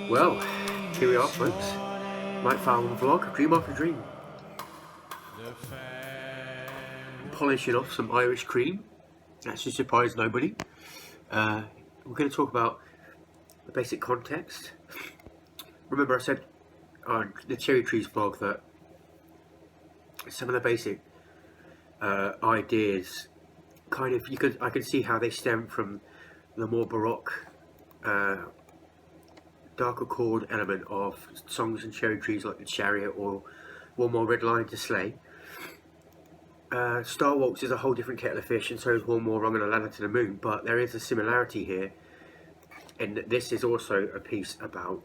Well, here we are, folks. Night Found vlog, Dream After Dream. Polishing off some Irish cream. That should surprise nobody. We're going to talk about the basic context. Remember, I said on the Cherry Trees vlog that some of the basic ideas, I could see how they stem from the more Baroque, darker chord element of songs and Cherry Trees like The Chariot or One More Red Line to Slay. Star Waltz is a whole different kettle of fish, and so is One More Rung and a Ladder to the Moon, but there is a similarity here, and this is also a piece about,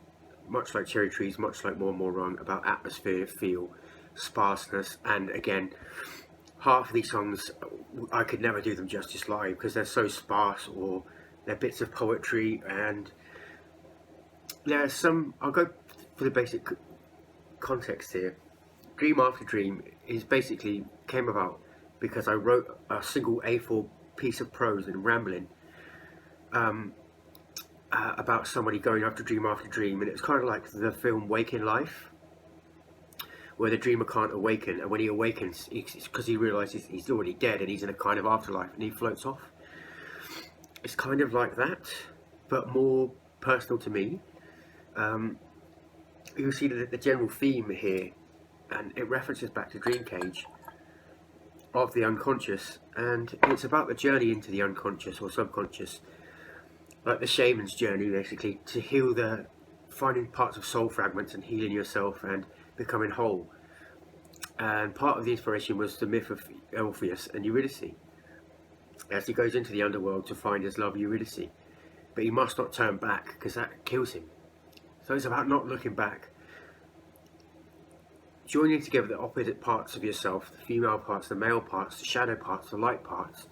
much like Cherry Trees, much like One More Rung, about atmosphere, feel, sparseness, and again, half of these songs, I could never do them justice live because they're so sparse, or they're bits of poetry, and there are some, I'll go for the basic context here. Dream After Dream is basically came about because I wrote a single A4 piece of prose and rambling about somebody going after dream, and it's kind of like the film Waking Life, where the dreamer can't awaken, and when he awakens, it's because he realizes he's already dead and he's in a kind of afterlife and he floats off. It's kind of like that, but more personal to me. You'll see the general theme here, and it references back to Dream Cage of the unconscious, and it's about the journey into the unconscious or subconscious, like the shaman's journey, basically, to heal finding parts of soul fragments and healing yourself and becoming whole. And part of the inspiration was the myth of Orpheus and Eurydice, as he goes into the underworld to find his love Eurydice, but he must not turn back because that kills him. So it's about not looking back, joining together the opposite parts of yourself, the female parts, the male parts, the shadow parts, the light parts,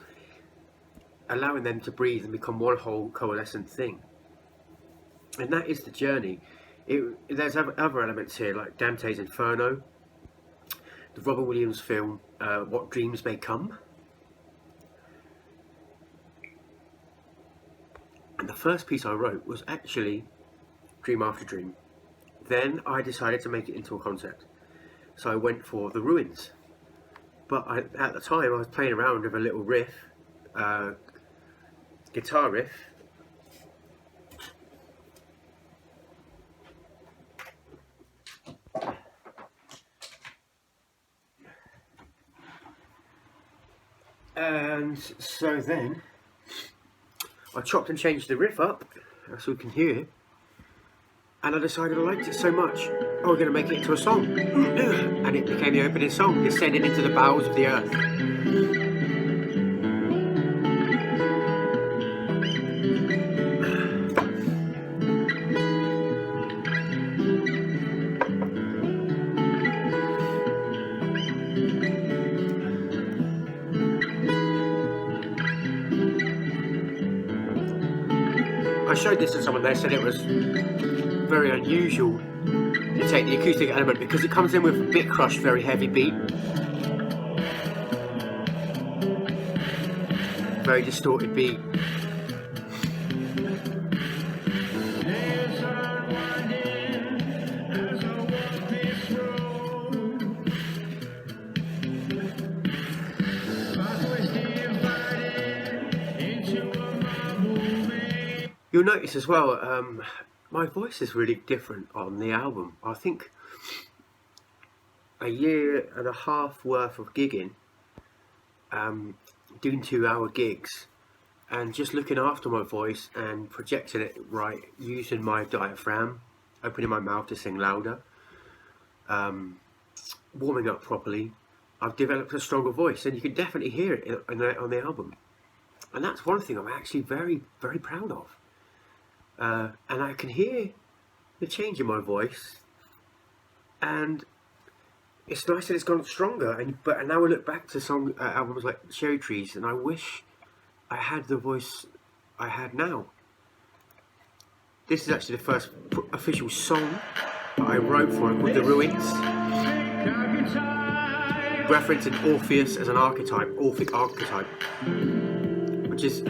allowing them to breathe and become one whole coalescent thing. And that is the journey. There's other elements here, like Dante's Inferno, the Robin Williams film, What Dreams May Come. And the first piece I wrote was actually Dream After Dream. Then I decided to make it into a concept. So I went for The Ruins. But at the time I was playing around with a little riff, guitar riff. And so then I chopped and changed the riff up, so we can hear it. And I decided I liked it so much, we're going to make it into a song. And it became the opening song, Descending into the Bowels of the Earth. I showed this to someone, they said it was very unusual to take the acoustic element because it comes in with a bit crushed, very heavy beat, very distorted beat. You'll notice as well, my voice is really different on the album. I think a year and a half worth of gigging, doing 2-hour gigs, and just looking after my voice and projecting it right, using my diaphragm, opening my mouth to sing louder, warming up properly, I've developed a stronger voice, and you can definitely hear it on the album. And that's one thing I'm actually very, very proud of. And I can hear the change in my voice, and it's nice that it's gone stronger. And now I look back to albums like Cherry Trees, and I wish I had the voice I had now. This is actually the first official song that I wrote for it, called The Ruins, referencing Orpheus as an archetype, Orphic archetype, which is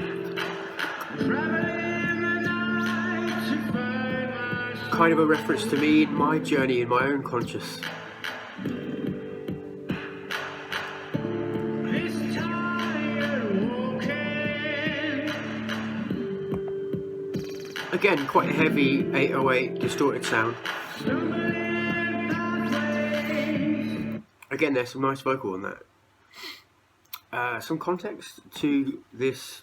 kind of a reference to me in my journey in my own conscious. Again, quite a heavy 808 distorted sound. Again, there's some nice vocal on that. Some context to this.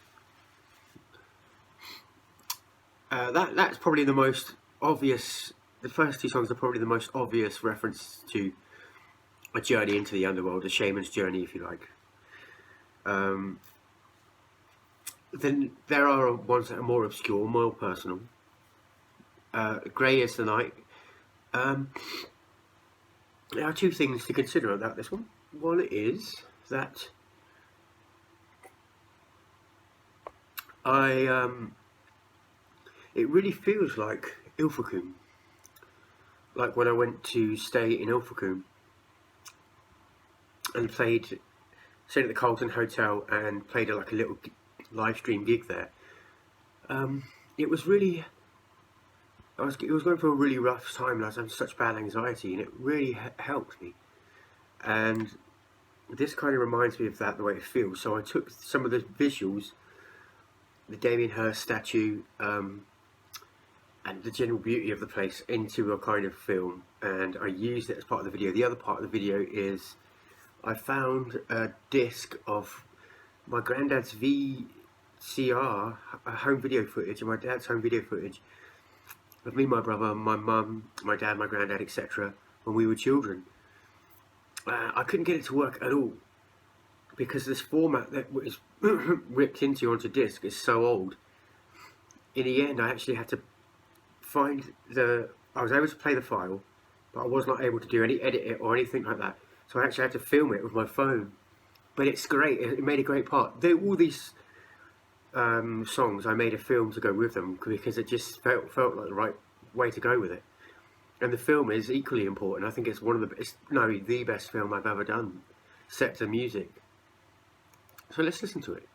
That's probably the most obvious. The first two songs are probably the most obvious reference to a journey into the underworld, a shaman's journey, if you like. Then there are ones that are more obscure, more personal. Grey is the Night. There are two things to consider about this one. One is that it really feels like Ilfracombe. Like when I went to stay in Ilfracombe and stayed at the Carlton Hotel and played like a little live stream gig there. It was really, I was going through a really rough time and I was having such bad anxiety, and it really helped me. And this kind of reminds me of that, the way it feels. So I took some of the visuals, the Damien Hirst statue, and the general beauty of the place into a kind of film, and I used it as part of the video. The other part of the video is I found a disc of my granddad's VCR, home video footage, and my dad's home video footage of me, my brother, my mum, my dad, my granddad, etc. when we were children. I couldn't get it to work at all because this format that was ripped into onto disc is so old. In the end, I actually had to find I was able to play the file, but I was not able to do any edit it or anything like that. So I actually had to film it with my phone. But it's great. It made a great part. All these songs, I made a film to go with them because it just felt like the right way to go with it. And the film is equally important. I think it's the best film I've ever done, set to music. So let's listen to it.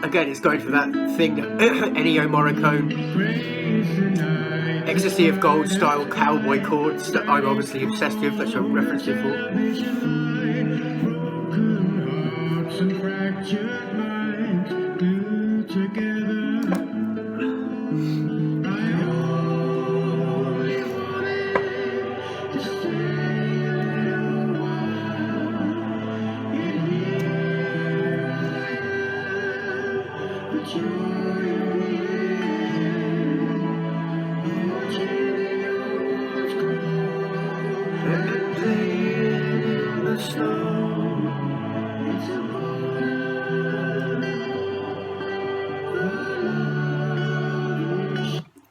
Again, it's going for that thing, Ennio Morricone, Ecstasy of Gold style cowboy chords that I'm obviously obsessed with, that I've referenced before.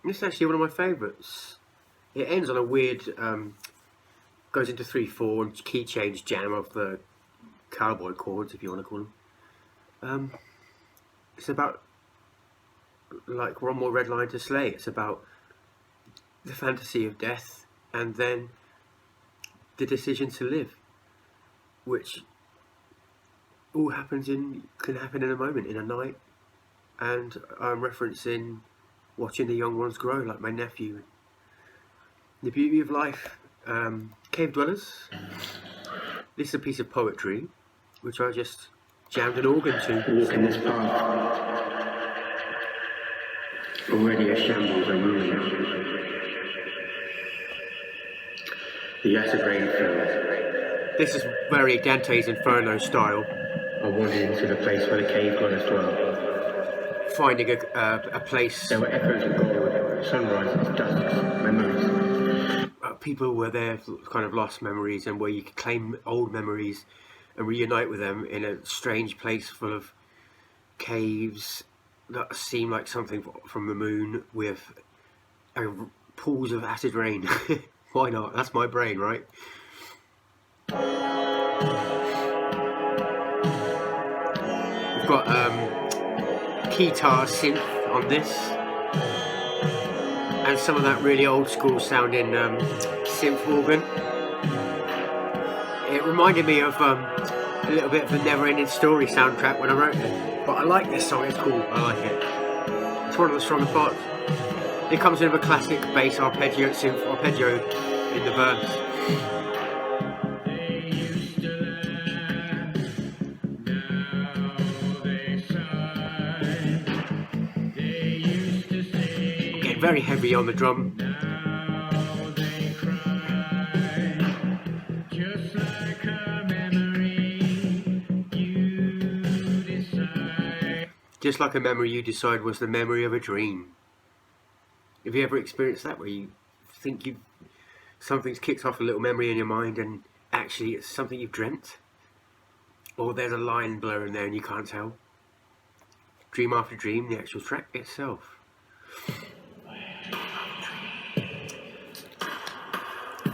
This is actually one of my favourites. It ends on a weird, goes into 3/4 and key change jam of the cowboy chords, if you want to call them. It's about like one more red line to slay. It's about the fantasy of death and then the decision to live, which all can happen in a moment, in a night. And I'm referencing watching the young ones grow, like my nephew. The beauty of life. Cave Dwellers. This is a piece of poetry which I just jammed an organ to. Walking this path, already a shambles and ruins. The acid rain fell. This is very Dante's Inferno style. I wandered into the place where the cave goddess dwelt. Finding a place. There were echoes of gold, sunrises, dusks, memories. People were there, kind of lost memories, and where you could claim old memories and reunite with them in a strange place full of caves that seem like something from the moon with pools of acid rain. Why not? That's my brain, right? We've got guitar synth on this, and some of that really old school sounding synth organ. It reminded me of a little bit of the Never Ending Story soundtrack when I wrote it. But I like this song, it's cool, I like it. It's one of the stronger parts. It comes in with a classic bass arpeggio, synth arpeggio in the verse. Getting very heavy on the drum. Just like a memory you decide was the memory of a dream. Have you ever experienced that, where you think something's kicked off a little memory in your mind and actually it's something you've dreamt? Or there's a line blurring there and you can't tell? Dream After Dream, the actual track itself.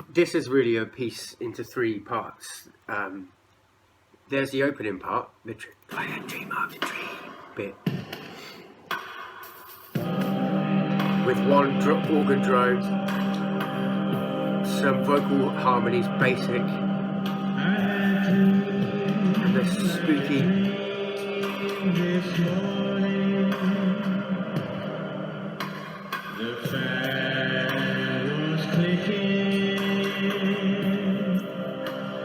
This is really a piece into 3 parts. There's the opening part, the Dream After Dream bit, with one organ drone, some vocal harmonies, basic, and the spooky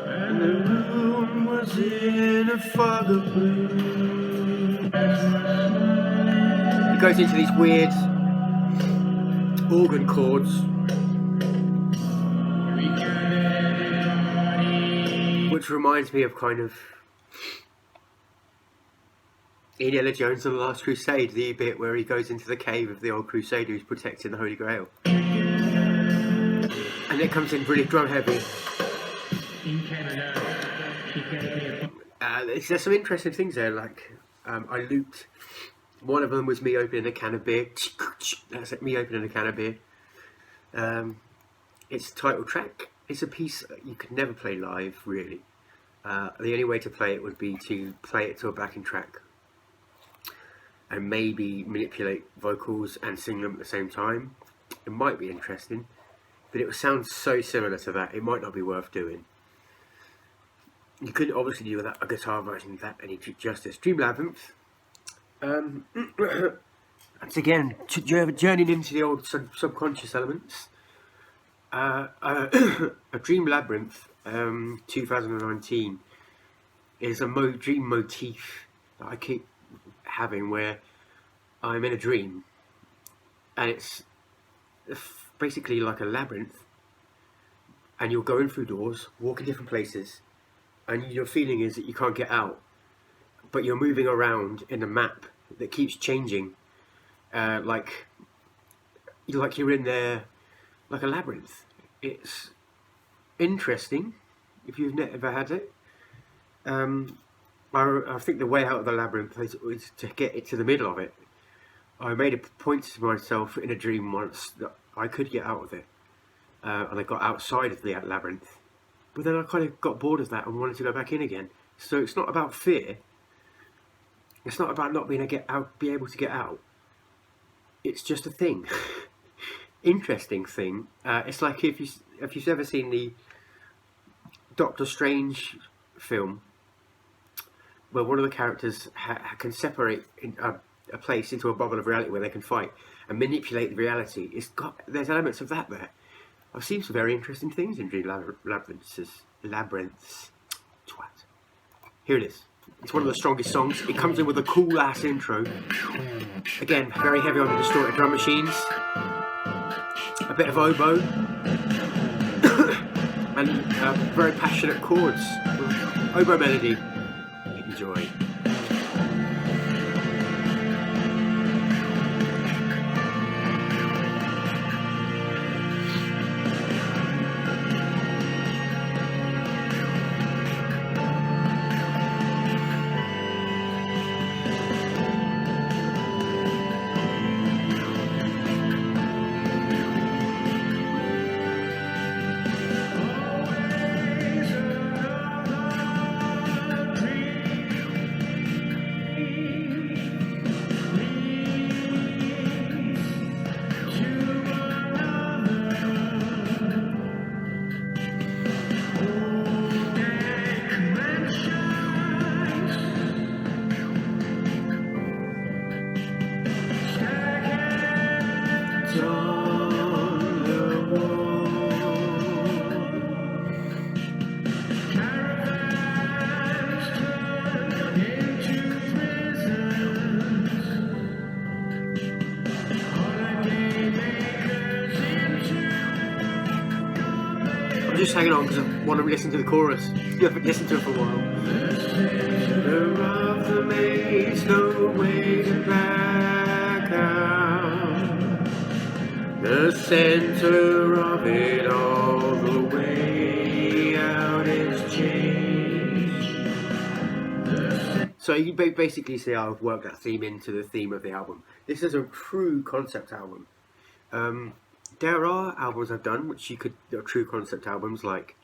and the room was in a fog of blue. It goes into these weird organ chords, which reminds me of kind of Indiana Jones and the Last Crusade, the bit where he goes into the cave of the old Crusader who's protecting the Holy Grail. And it comes in really drum heavy. There's some interesting things there, like I looped. One of them was me opening a can of beer. That's it, me opening a can of beer. It's the title track. It's a piece you could never play live, really. The only way to play it would be to play it to a backing track and maybe manipulate vocals and sing them at the same time. It might be interesting, but it would sound so similar to that, it might not be worth doing. You couldn't obviously do a guitar version of that any justice. Dream Labyrinth. Once again, journeying into the old subconscious elements. A Dream Labyrinth, 2019, is a dream motif that I keep having, where I'm in a dream and it's basically like a labyrinth, and you're going through doors, walking different places, and your feeling is that you can't get out, but you're moving around in a map that keeps changing, like you're in there like a labyrinth. It's interesting if you've never had it. I think the way out of the labyrinth is to get it to the middle of it. I made a point to myself in a dream once that I could get out of it, and I got outside of the labyrinth, but then I kind of got bored of that and wanted to go back in again. So it's not about fear. It's not about not being able to get out. It's just a thing. Interesting thing. It's like if you've ever seen the Doctor Strange film, where one of the characters can separate a place into a bubble of reality where they can fight and manipulate the reality. There's elements of that there. I've seen some very interesting things in Dream Labyrinths. Twat. Here it is. It's one of the strongest songs. It comes in with a cool ass intro. Again, very heavy on the distorted drum machines. A bit of oboe. And very passionate chords with oboe melody. Enjoy. hanging on because I want to listen to the chorus. You haven't listened to it for a while. Center of the maze, no way to back out. The center of it all, the way out is change. So you basically see how I've worked that theme into the theme of the album. This is a true concept album. There are albums I've done which are true concept albums, like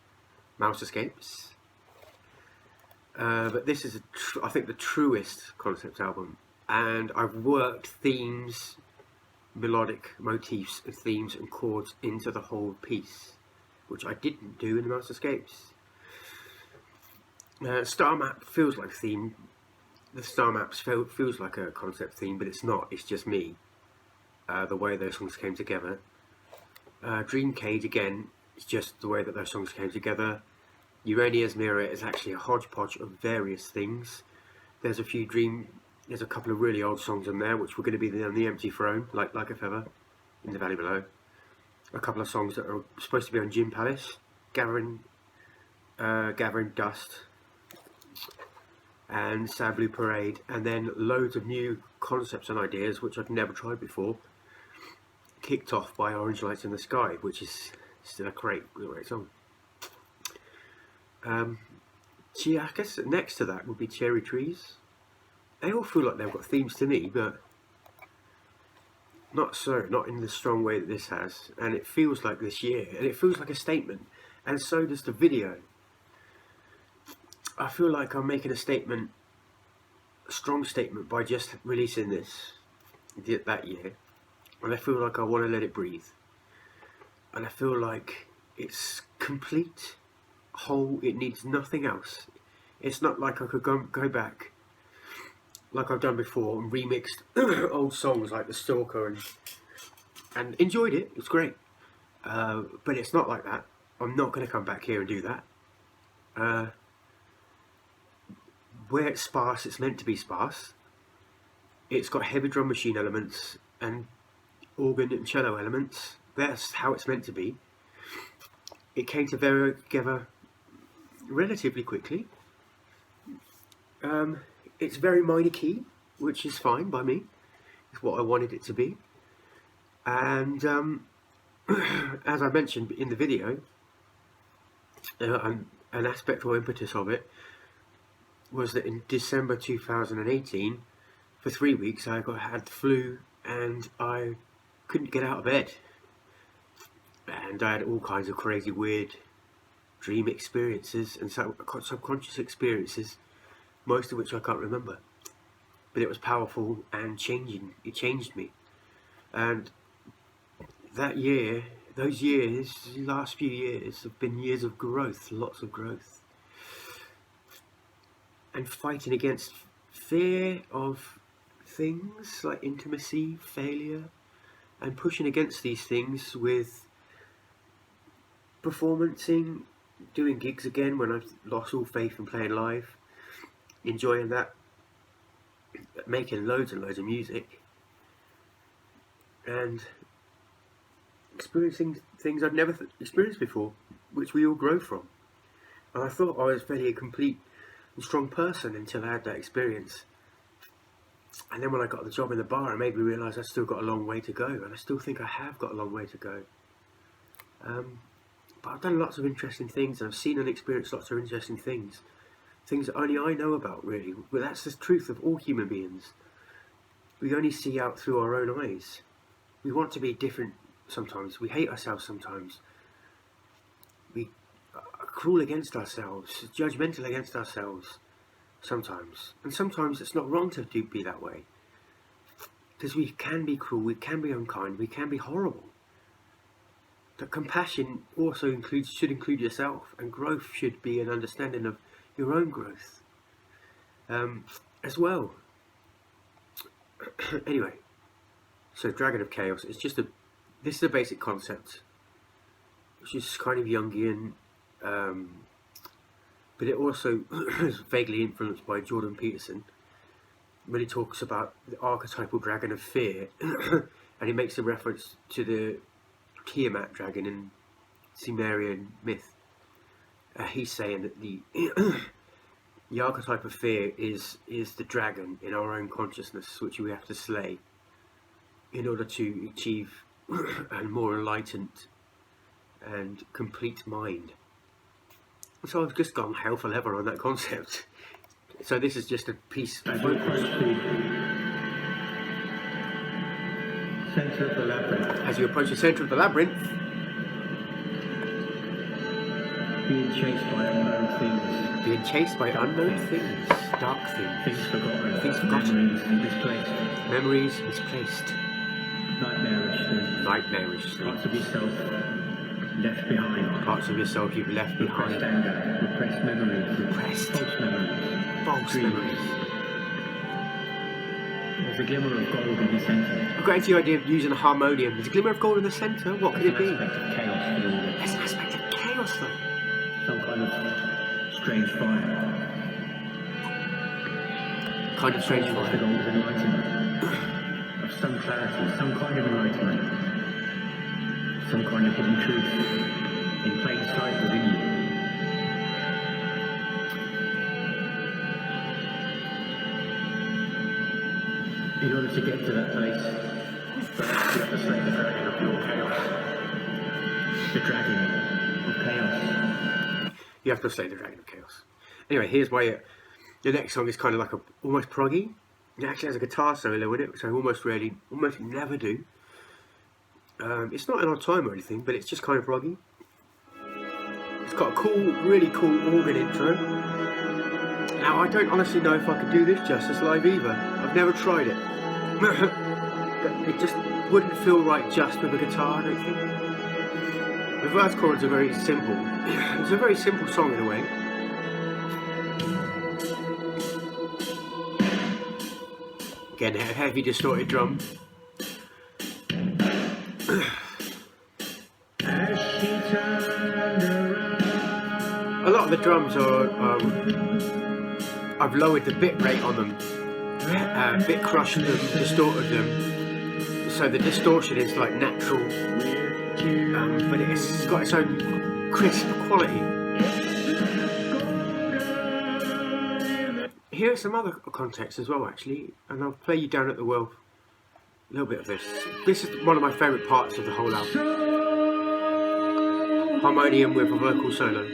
Mouse Escapes. But this is, I think, the truest concept album. And I've worked themes, melodic motifs and themes and chords into the whole piece, which I didn't do in the Mouse Escapes. Star Map feels like a theme. The Star Maps feels like a concept theme, but it's not. It's just me. The way those songs came together. Dream Cage, again, is just the way that those songs came together. Urania's Mirror is actually a hodgepodge of various things. There's a couple of really old songs on there which were going to be on the Empty Throne, like a Feather, In the Valley Below. A couple of songs that are supposed to be on Gin Palace, Gathering Dust, and Sad Blue Parade, and then loads of new concepts and ideas which I'd never tried before, kicked off by Orange Lights in the Sky, which is still a great song. I guess next to that would be Cherry Trees. They all feel like they've got themes to me, but not in the strong way that this has. And it feels like this year, and it feels like a statement, and so does the video. I feel like I'm making a strong statement by just releasing this that year, and I feel like I want to let it breathe, and I feel like it's complete, whole. It needs nothing else. It's not like I could go back like I've done before and remixed old songs like The Stalker and enjoyed it. It's great, but it's not like that. I'm not going to come back here and do that. Where it's sparse, it's meant to be sparse. It's got heavy drum machine elements and organ and cello elements. That's how it's meant to be. It came together relatively quickly. It's very minor key, which is fine by me. It's what I wanted it to be. And as I mentioned in the video, an aspect or impetus of it was that in December 2018, for 3 weeks I had the flu and I couldn't get out of bed, and I had all kinds of crazy weird dream experiences and subconscious experiences, most of which I can't remember, but it was powerful and changing. It changed me. And that year, the last few years have been years of growth, lots of growth, and fighting against fear of things like intimacy, failure, and pushing against these things with performancing, doing gigs again when I've lost all faith in playing live, enjoying that, making loads and loads of music, and experiencing things I've never experienced before, which we all grow from. And I thought I was fairly a complete and strong person until I had that experience. And then when I got the job in the bar, it made me realise I've still got a long way to go, and I still think I have got a long way to go. But I've done lots of interesting things, and I've seen and experienced lots of interesting things that only I know about, really. But that's the truth of all human beings. We only see out through our own eyes. We want to be different sometimes. We hate ourselves sometimes. We are cruel against ourselves, judgmental against ourselves sometimes. And sometimes it's not wrong to be that way. Because we can be cruel, we can be unkind, we can be horrible. But compassion also should include yourself, and growth should be an understanding of your own growth as well. Anyway, so Dragon of Chaos is this is a basic concept, which is kind of Jungian, but it also is vaguely influenced by Jordan Peterson when he talks about the archetypal dragon of fear, and he makes a reference to the Tiamat dragon in Sumerian myth. he's saying that the the archetype of fear is the dragon in our own consciousness, which we have to slay in order to achieve a more enlightened and complete mind. So I've just gone hell for leather on that concept. So this is just a piece. As you approach the centre of the labyrinth, As you approach the centre of the labyrinth, being chased by unknown things, being chased by unknown things, dark things, things forgotten, things forgotten, memories misplaced, memories misplaced, nightmarishly, nightmarishly, parts of yourself left behind, parts of yourself you've left repressed behind, anger, repressed memories, repressed, false memories, false dreams. memories. There's a glimmer of gold in the centre. I've got into the idea of using a harmonium. There's a glimmer of gold in the centre. What could it be? There's an aspect of chaos to all this. There's an aspect of chaos though. Some kind of strange fire. Kind of strange The fire. gold of enlightenment. Of some clarity, some kind of enlightenment. Some kind of hidden truth in plain sight within you. In order to get to that place, perhaps you have to slay the dragon of your chaos. The dragon of chaos. You have to slay the dragon of chaos. Anyway, here's why the next song is kind of like almost proggy. It actually has a guitar solo in it, which I almost never do. It's not in our time or anything, but it's just kind of proggy. It's got a really cool organ intro. Now, I don't honestly know if I could do this justice live either. I've never tried it. But it just wouldn't feel right just with a guitar, I don't think. The verse chords are very simple. It's a very simple song in a way. Again, a heavy distorted drum. A lot of the drums are I've lowered the bit rate on them, bit crushed them, distorted them, so the distortion is like natural, but it's got its own crisp quality. Here's some other context as well, actually, and I'll play you Down at the Well a little bit of this. This is one of my favourite parts of the whole album. Harmonium with a vocal solo.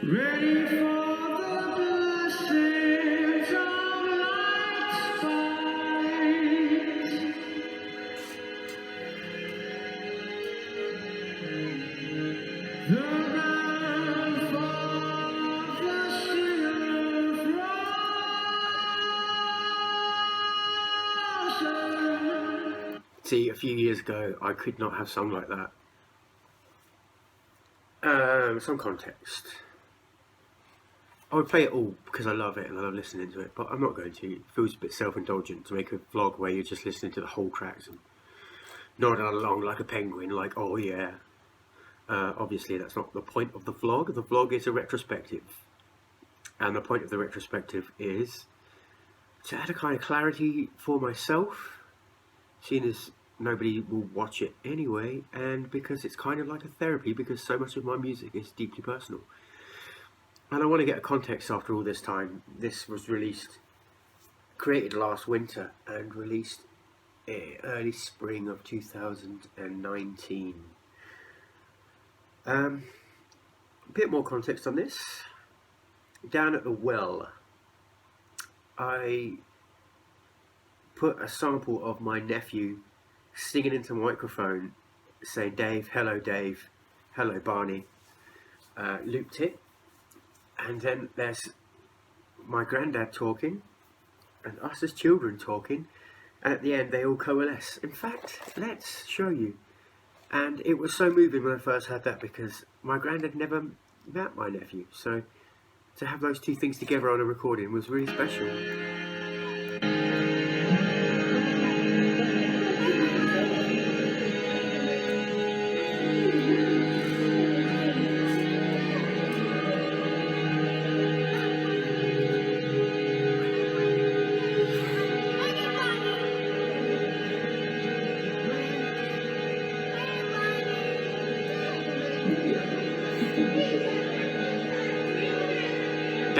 Ready for the blessings of light's fight. The grandfather still frozen. See, a few years ago, I could not have sung like that. Some context. I would play it all because I love it and I love listening to it, but I'm not going to. It feels a bit self-indulgent to make a vlog where you're just listening to the whole tracks and nodding along like a penguin, like, oh yeah. Obviously, that's not the point of the vlog. The vlog is a retrospective. And the point of the retrospective is to add a kind of clarity for myself, seeing as nobody will watch it anyway, and because it's kind of like a therapy, because so much of my music is deeply personal. And I want to get a context after all this time. This was created last winter and released early spring of 2019. A bit more context on this. Down at the Well, I put a sample of my nephew singing into the microphone, saying Dave, hello Barney, looped it. And then there's my granddad talking, and us as children talking, and at the end they all coalesce. In fact, let's show you. And it was so moving when I first heard that, because my granddad never met my nephew, so to have those two things together on a recording was really special.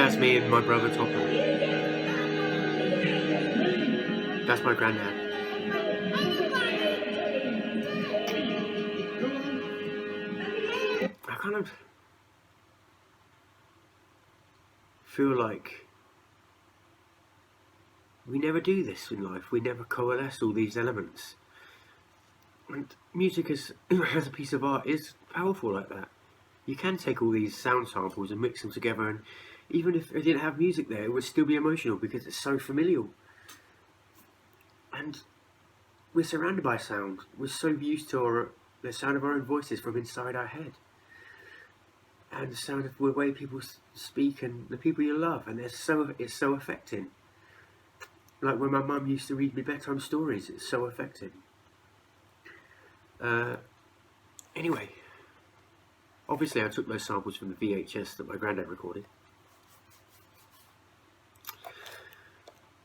that's me and my brother Topper. That's my granddad. I kind of feel like we never do this in life. We never coalesce all these elements. And music as a piece of art is powerful like that. You can take all these sound samples and mix them together, and even if it didn't have music there, it would still be emotional because it's so familial. And we're surrounded by sound. We're so used to the sound of our own voices from inside our head. And the sound of the way people speak and the people you love, and it's so affecting. Like when my mum used to read me bedtime stories, it's so affecting. Anyway, obviously I took those samples from the VHS that my granddad recorded.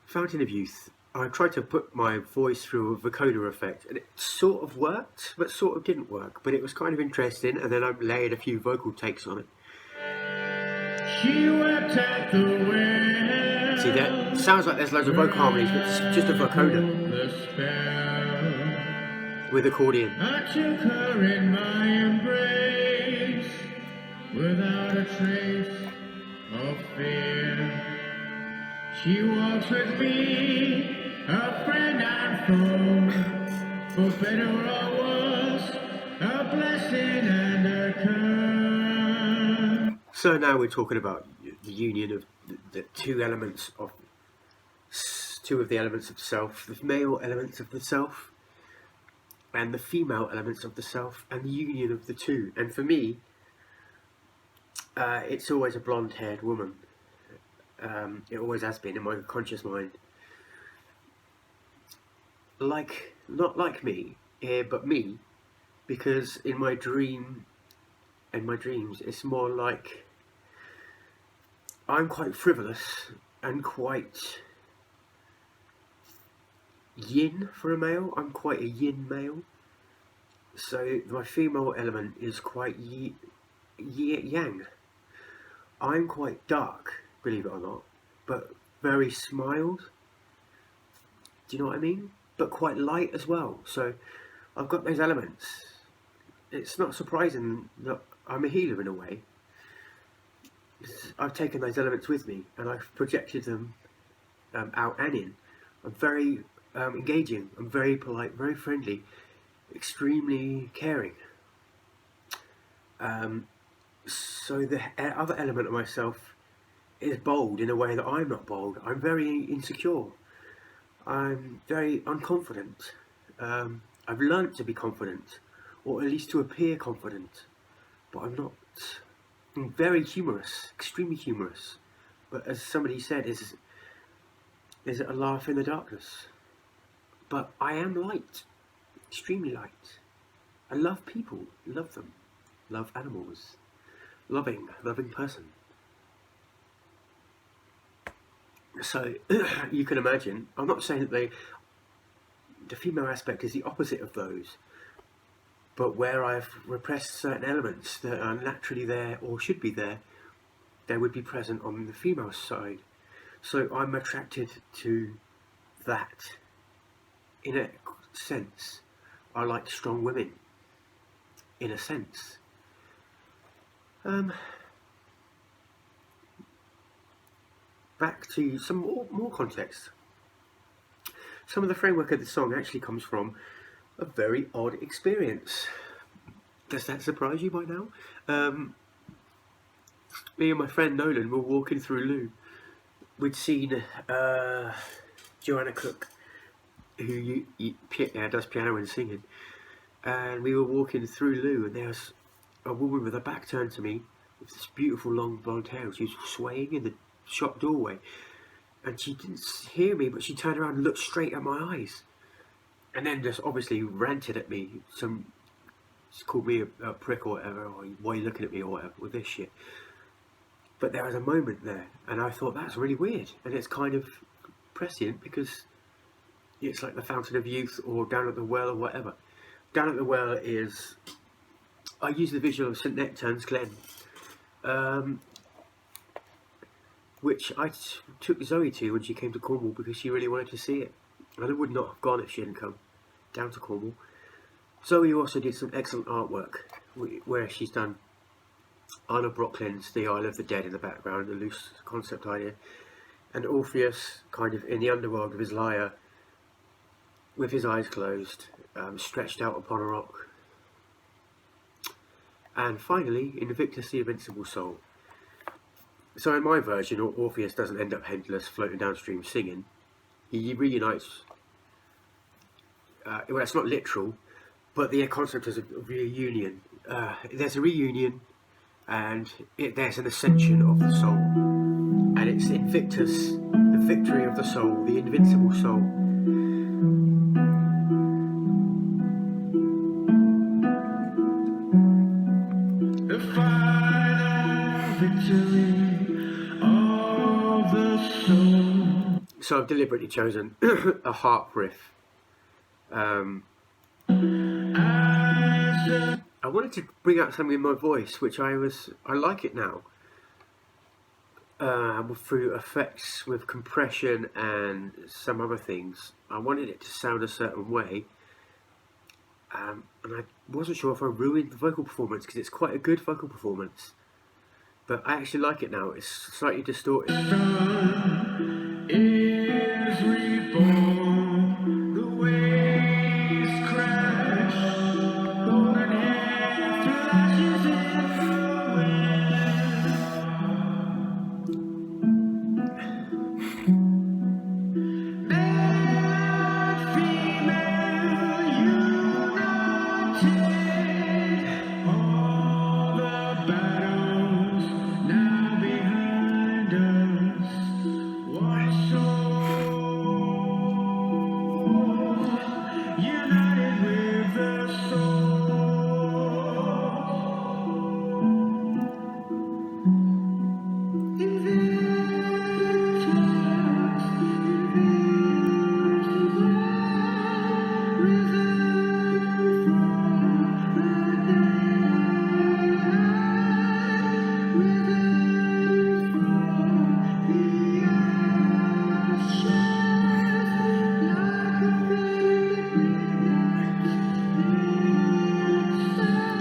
Fountain of Youth. I tried to put my voice through a vocoder effect, and it sort of worked, but sort of didn't work. But it was kind of interesting, and then I layered a few vocal takes on it. She wept at the well. See, that sounds like there's loads of vocal harmonies, but it's just a vocoder with accordion. I took her in my embrace without a trace of fear. She walks with me, a friend and foe, for better or worse, a blessing and a curse. So now we're talking about the union of the two of the elements of self, the male elements of the self, and the female elements of the self, and the union of the two. And for me, it's always a blonde-haired woman. It always has been in my conscious mind. Not like me, but me, because in my dreams, it's more like I'm quite frivolous and quite yin for a male. I'm quite a yin male. So my female element is quite yang. I'm quite dark, believe it or not, but very smiled. Do you know what I mean? But quite light as well. So I've got those elements. It's not surprising that I'm a healer in a way. I've taken those elements with me and I've projected them out and in. I'm very engaging, I'm very polite, very friendly, extremely caring. So the other element of myself is bold in a way that I'm not bold. I'm very insecure. I'm very unconfident. I've learnt to be confident, or at least to appear confident, but I'm not. I'm very humorous, extremely humorous. But as somebody said, is it a laugh in the darkness? But I am light, extremely light. I love people, love them, love animals, loving person. So you can imagine, I'm not saying that the female aspect is the opposite of those, but where I've repressed certain elements that are naturally there or should be there, they would be present on the female side. So I'm attracted to that. In a sense, I like strong women. In a sense. Back to some more context. Some of the framework of the song actually comes from a very odd experience. Does that surprise you by now? Me and my friend Nolan were walking through Lou. We'd seen Joanna Cook, who does piano and singing, and we were walking through Lou, and there was a woman with her back turned to me with this beautiful long blonde hair. She was swaying in the shop doorway, and she didn't hear me, but she turned around and looked straight at my eyes, and then just obviously ranted at me. She called me a prick or whatever, or why are you looking at me or whatever with this shit. But there was a moment there, and I thought that's really weird, and it's kind of prescient because it's like the Fountain of Youth or Down at the Well or whatever. Down at the Well is, I use the visual of St Nectern's Glen. which I took Zoe to when she came to Cornwall because she really wanted to see it. And I would not have gone if she hadn't come down to Cornwall. Zoe also did some excellent artwork where she's done Anna Brocklin's The Isle of the Dead in the background, a loose concept idea, and Orpheus kind of in the underworld of his lyre with his eyes closed, stretched out upon a rock. And finally, Invictus the Invincible Soul. So in my version, Orpheus doesn't end up headless floating downstream singing. He reunites, well, it's not literal, but the concept is a reunion. There's a reunion, and there's an ascension of the soul. And it's Invictus, the victory of the soul, the invincible soul. The final victory of the soul. So I've deliberately chosen a harp riff. I wanted to bring out something in my voice, which I like it now. Through effects with compression and some other things. I wanted it to sound a certain way. And I wasn't sure if I ruined the vocal performance, because it's quite a good vocal performance. But I actually like it now. It's slightly distorted. Is reborn, the waves crash, golden hair flashes in the wind. Male, female, united, all the battles now behind us. One soul, united with the soul.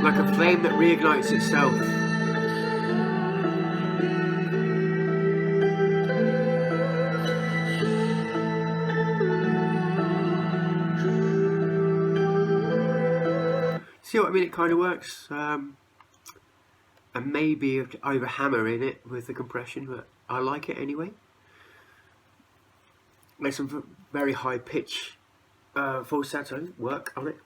Like a flame that reignites itself. See what I mean? It kind of works. And maybe over hammering it with the compression, but I like it anyway. There's some very high pitch falsetto work on it.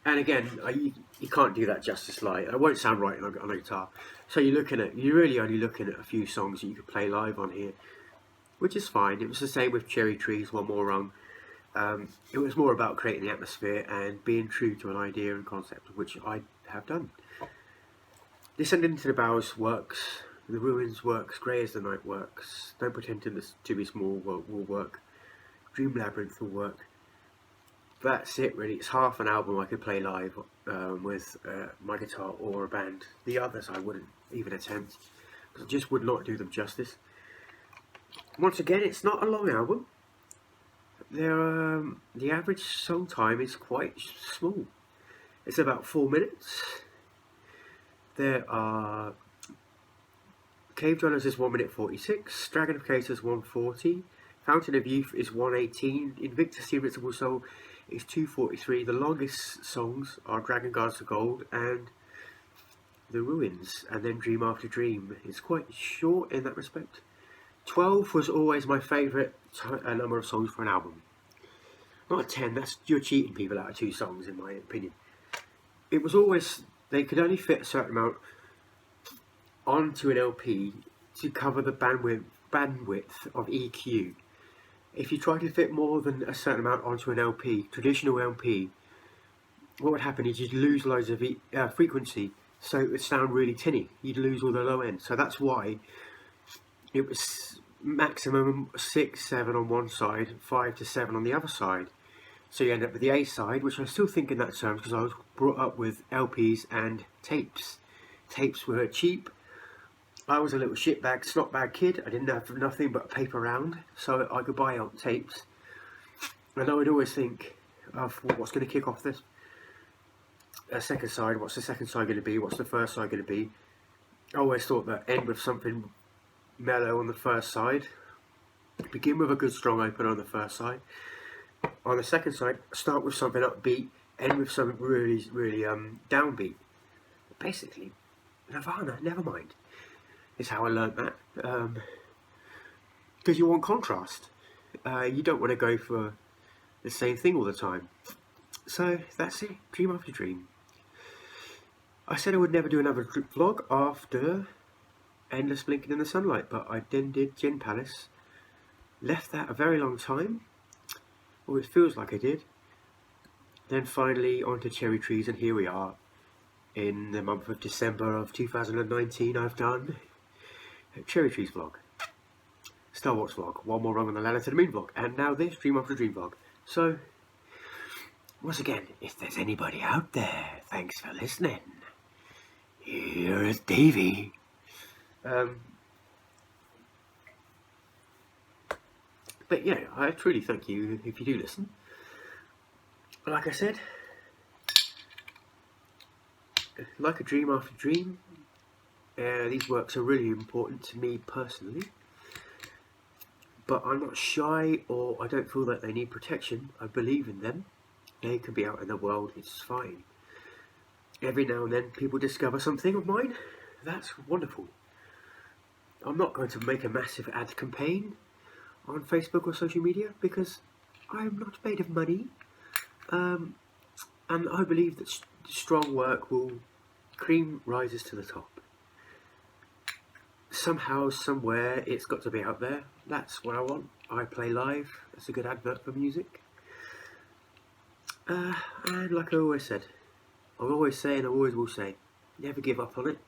And again, you can't do that justice live. It won't sound right on a guitar. So you're really only looking at a few songs that you could play live on here, which is fine. It was the same with Cherry Trees, One More Wrong. It was more about creating the atmosphere and being true to an idea and concept, which I have done. Descending into the Bowers works, The Ruins works, Grey as the Night works, Don't Pretend to Be Small will work, Dream Labyrinth will work. That's it really. It's half an album I could play live with my guitar or a band. The others I wouldn't even attempt, because I just would not do them justice. Once again, it's not a long album. The average song time is quite small. It's about 4 minutes. There are Cave Dwellers is 1 minute 46, Dragon of Chaos is 140, Fountain of Youth is 118, Invictus the Invincible Soul is 243. The longest songs are Dragon Guards of Gold and The Ruins, and then Dream After Dream. It's quite short in that respect. 12 was always my favourite number of songs for an album. Not a 10, you're cheating people out of 2 songs in my opinion. It was always, they could only fit a certain amount onto an LP to cover the bandwidth of EQ. If you try to fit more than a certain amount onto an LP, traditional LP, what would happen is you'd lose loads of frequency, so it would sound really tinny. You'd lose all the low end. So that's why it was maximum 6, 7 on one side, 5 to 7 on the other side. So you end up with the A side, which I still think in that terms because I was brought up with LPs and tapes. Tapes were cheap. I was a little shitbag, snotbag kid. I didn't have nothing but a paper round, so I could buy out tapes. And I would always think of what's going to kick off this second side. What's the second side going to be? What's the first side going to be? I always thought that end with something mellow on the first side, begin with a good strong open on the first side. On the second side, start with something upbeat, end with something really, really downbeat. Basically, Nirvana, never mind, is how I learned that. Because you want contrast. You don't want to go for the same thing all the time. So that's it, dream after dream. I said I would never do another vlog after Endless Blinking in the Sunlight, but I then did Gin Palace. Left that a very long time, or it feels like I did. Then finally onto Cherry Trees, and here we are. In the month of December of 2019, I've done a Cherry Trees vlog, Star Wars vlog, One More Rung on the Ladder to the Moon vlog, and now this Dream After Dream vlog. So, once again, if there's anybody out there, thanks for listening. Here is Davey. But yeah, I truly thank you if you do listen. Like I said, like a dream after dream, these works are really important to me personally. But I'm not shy, or I don't feel that they need protection. I believe in them. They can be out in the world, it's fine. Every now and then people discover something of mine. That's wonderful. I'm not going to make a massive ad campaign on Facebook or social media because I'm not made of money. And I believe that strong work will cream rises to the top. Somehow, somewhere, it's got to be out there. That's what I want. I play live. That's a good advert for music. And like I always said, I always say and I always will say, never give up on it.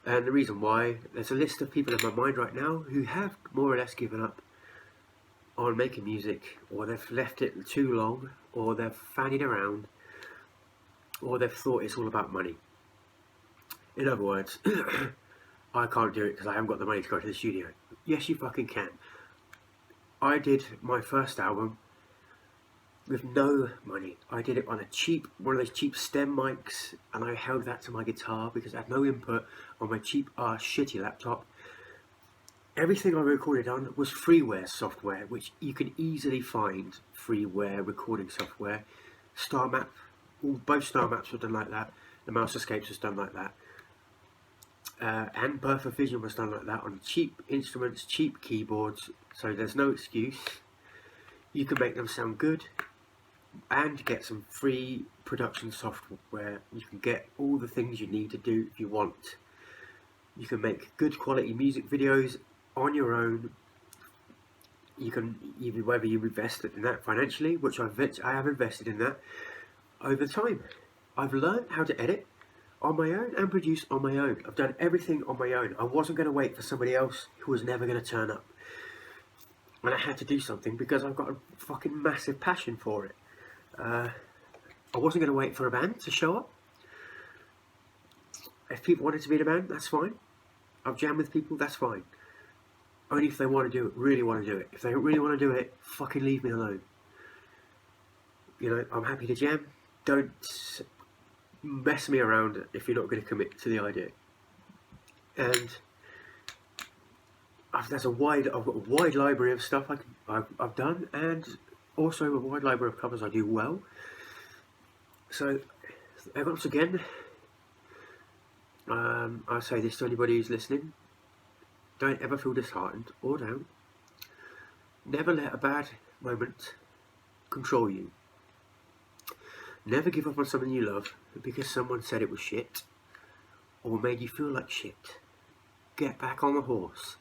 And the reason why, there's a list of people in my mind right now who have more or less given up on making music, or they've left it too long, or they're fanning around, or they've thought it's all about money. In other words, I can't do it because I haven't got the money to go to the studio. Yes, you fucking can. I did my first album with no money. I did it on one of those cheap stem mics, and I held that to my guitar because I had no input on my cheap shitty laptop. Everything I recorded on was freeware software, which you can easily find freeware recording software. Star Map, both Star Maps were done like that. The Mouse Escapes was done like that. And Birth of Vision was done like that on cheap instruments, cheap keyboards. So there's no excuse. You can make them sound good and get some free production software. You can get all the things you need to do if you want. You can make good quality music videos on your own. You can, even whether you invest in that financially, which I have invested in that over time. I've learned how to edit on my own and produce on my own. I've done everything on my own. I wasn't going to wait for somebody else who was never going to turn up. And I had to do something because I've got a fucking massive passion for it. I wasn't going to wait for a band to show up. If people wanted to be in a band, that's fine. I've jammed with people, that's fine. Only if they want to do it, really want to do it. If they don't really want to do it, fucking leave me alone. You know, I'm happy to jam. Don't mess me around if you're not going to commit to the idea. And I've got a wide library of stuff I've done, and also a wide library of covers I do well. So once again, I say this to anybody who's listening: don't ever feel disheartened or down. Never let a bad moment control you. Never give up on something you love because someone said it was shit or made you feel like shit. Get back on the horse,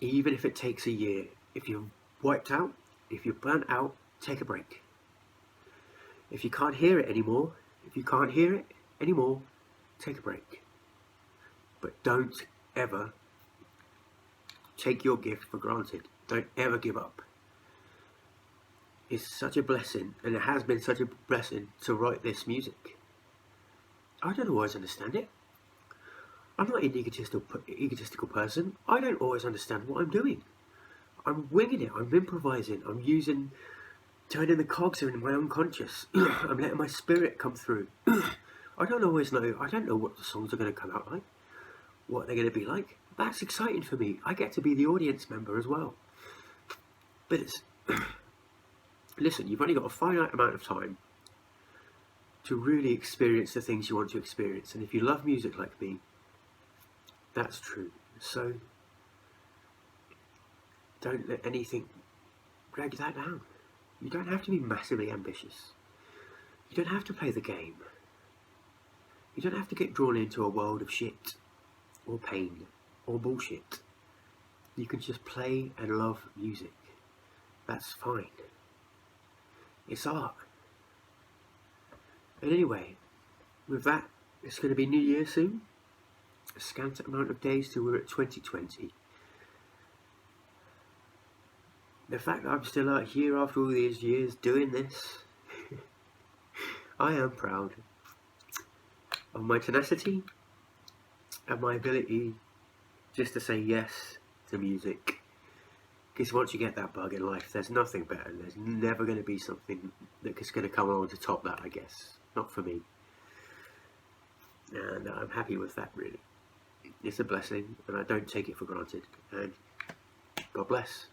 even if it takes a year. If you're wiped out, if you're burnt out, take a break. If you can't hear it anymore, take a break. But don't ever take your gift for granted. Don't ever give up. It's such a blessing, and it has been such a blessing to write this music. I don't always understand it. I'm not an egotistical person. I don't always understand what I'm doing. I'm winging it. I'm improvising. I'm turning the cogs in my unconscious. I'm letting my spirit come through. I don't always know. I don't know what the songs are going to come out like, what they're going to be like. That's exciting for me. I get to be the audience member as well. But it's listen. You've only got a finite amount of time to really experience the things you want to experience, and if you love music like me, that's true. So don't let anything drag that down. You don't have to be massively ambitious. You don't have to play the game. You don't have to get drawn into a world of shit or pain or bullshit. You can just play and love music. That's fine. It's art. And anyway, with that, it's going to be New Year soon. A scant amount of days till we're at 2020. The fact that I'm still out here after all these years doing this, I am proud of my tenacity and my ability just to say yes to music. Because once you get that bug in life, there's nothing better. There's never going to be something that's going to come along to top that, I guess. Not for me. And I'm happy with that, really. It's a blessing, and I don't take it for granted. And God bless.